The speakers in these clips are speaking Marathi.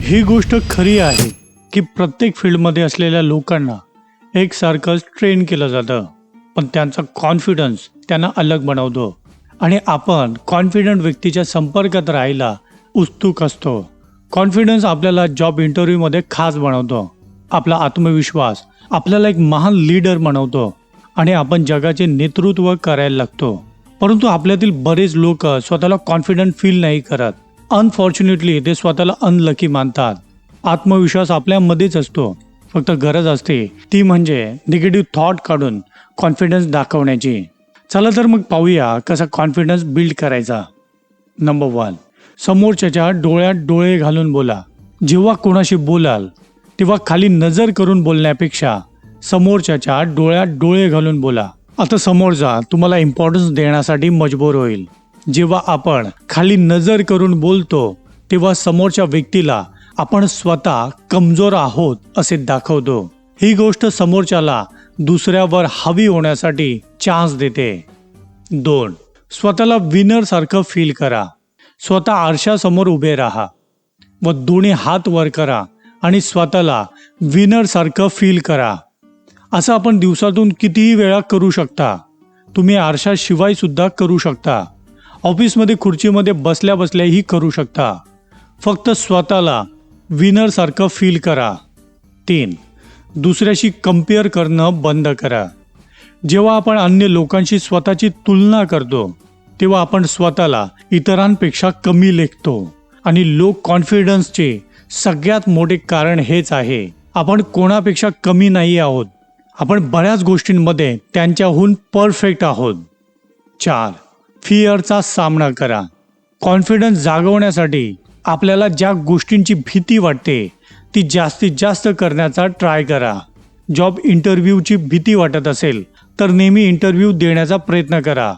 ही गोष्ट खरी आहे की प्रत्येक फील्डमध्ये असलेल्या लोकांना एकसारखंच ट्रेन केलं जातं, पण त्यांचा कॉन्फिडन्स त्यांना अलग बनवतो आणि आपण कॉन्फिडंट व्यक्तीच्या संपर्कात राहायला उत्सुक असतो. कॉन्फिडन्स आपल्याला जॉब इंटरव्ह्यूमध्ये खास बनवतो. आपला आत्मविश्वास आपल्याला एक महान लीडर बनवतो आणि आपण जगाचे नेतृत्व करायला लागतो. परंतु आपल्यातील बरेच लोक स्वतःला कॉन्फिडंट फील नाही करत. अनफॉर्च्युनेटली ते स्वतःला अनलकी मानतात. आत्मविश्वास आपल्यामध्येच असतो, फक्त गरज असते ती म्हणजे निगेटिव्ह थॉट काढून कॉन्फिडन्स दाखवण्याची. चला तर मग पाहूया कसा कॉन्फिडन्स बिल्ड करायचा. नंबर 1, समोरच्याच्या डोळ्यात डोळे घालून बोला. जेव्हा कोणाशी बोलाल तेव्हा खाली नजर करून बोलण्यापेक्षा समोरच्याच्या डोळ्यात डोळे घालून बोला. आता समोरचा तुम्हाला इम्पॉर्टन्स देण्यासाठी मजबूर होईल. जेव्हा आपण खाली नजर करून बोलतो तेव्हा समोरच्या व्यक्तीला आपण स्वतः कमजोर आहोत असे दाखवतो. ही गोष्ट समोरच्याला दुसऱ्यावर हवी होण्यासाठी चान्स देते. 2, स्वतःला विनर सारखं फील करा. स्वतः आरशासमोर उभे राहा व दोन्ही हात वर करा आणि स्वतःला विनर सारखं फील करा. असं आपण दिवसातून कितीही वेळा करू शकता. तुम्ही आरशाशिवाय सुद्धा करू शकता. ऑफिसमध्ये खुर्चीमध्ये बसल्या बसल्याही करू शकता. फक्त स्वतःला विनर सारखं फील करा. 3, दुसऱ्याशी कम्पेअर करणं बंद करा. जेव्हा आपण अन्य लोकांशी स्वतःची तुलना करतो तेव्हा आपण स्वतःला इतरांपेक्षा कमी लेखतो आणि लो कॉन्फिडन्सचे सगळ्यात मोठे कारण हेच आहे. आपण कोणापेक्षा कमी नाही आहोत. आपण बऱ्याच गोष्टींमध्ये त्यांच्याहून परफेक्ट आहोत. 4, फिअरचा सामना करा. कॉन्फिडन्स जागवण्यासाठी आपल्याला ज्या गोष्टींची भीती वाटते ती जास्तीत जास्त करण्याचा ट्राय करा. जॉब इंटरव्ह्यूची भीती वाटत असेल तर नेहमी इंटरव्ह्यू देण्याचा प्रयत्न करा.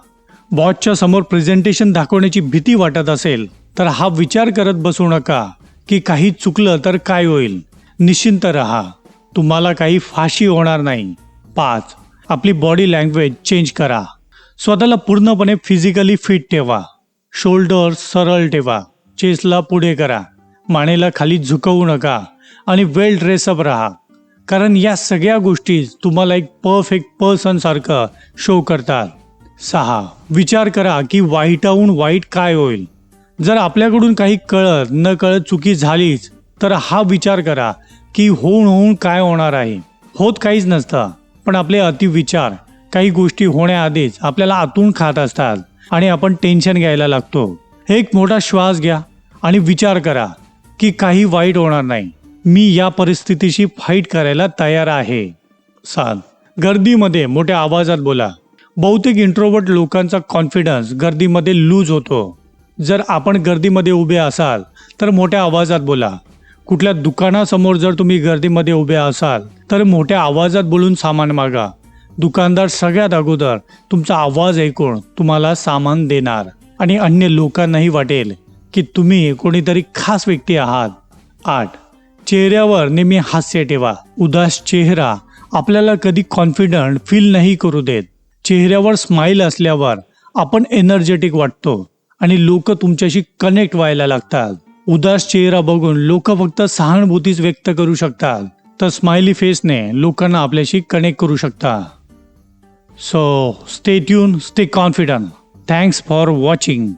बॉसच्या समोर प्रेझेंटेशन दाखवण्याची भीती वाटत असेल तर हा विचार करत बसू नका की काही चुकलं तर काय होईल. निश्चिंत रहा, तुम्हाला काही फाशी होणार नाही. 5, आपली बॉडी लँग्वेज चेंज करा. स्वतःला पूर्णपणे फिजिकली फिट ठेवा. शोल्डर सरळ ठेवा, चेस्टला पुढे करा, मानेला खाली झुकवू नका आणि वेल ड्रेसअप राहा. कारण या सगळ्या गोष्टी तुम्हाला एक परफेक्ट पर्सन सारखं शो करतात. 6, विचार करा की वाईटाहून वाईट काय होईल. जर आपल्याकडून काही कळत न कळत चुकी झालीच तर हा विचार करा की होऊन काय होणार आहे. होत काहीच नसतं, पण आपले अतिविचार काही गोष्टी होण्याआधीच आपल्याला आतून खात असतात आणि आपण टेन्शन घ्यायला लागतो. एक मोठा श्वास घ्या आणि विचार करा की काही वाईट होणार नाही. मी या परिस्थितीशी फाईट करायला तयार आहे. 7, गर्दीमध्ये मोठ्या आवाजात बोला. बहुतेक इंट्रोवर्ट लोकांचा कॉन्फिडन्स गर्दीमध्ये लूज होतो. जर आपण गर्दीमध्ये उभे असाल तर मोठ्या आवाजात बोला. कुठल्या दुकानासमोर जर तुम्ही गर्दीमध्ये उभे असाल तर मोठ्या आवाजात बोलून सामान मागा. दुकानदार सगळ्यात अगोदर तुमचा आवाज ऐकून तुम्हाला सामान देणार आणि अन्य लोकांनाही वाटेल की तुम्ही कोणीतरी खास व्यक्ती आहात. 8, चेहऱ्यावर नेहमी हास्य ठेवा. उदास चेहरा आपल्याला कधी कॉन्फिडंट फील नाही करू देत. चेहऱ्यावर स्माईल असल्यावर आपण एनर्जेटिक वाटतो आणि लोक तुमच्याशी कनेक्ट व्हायला लागतात. उदास चेहरा बघून लोक फक्त सहानुभूतीच व्यक्त करू शकतात, तर स्माइली फेसने लोकांना आपल्याशी कनेक्ट करू शकतात. So stay tune, stay confident. Thanks for watching.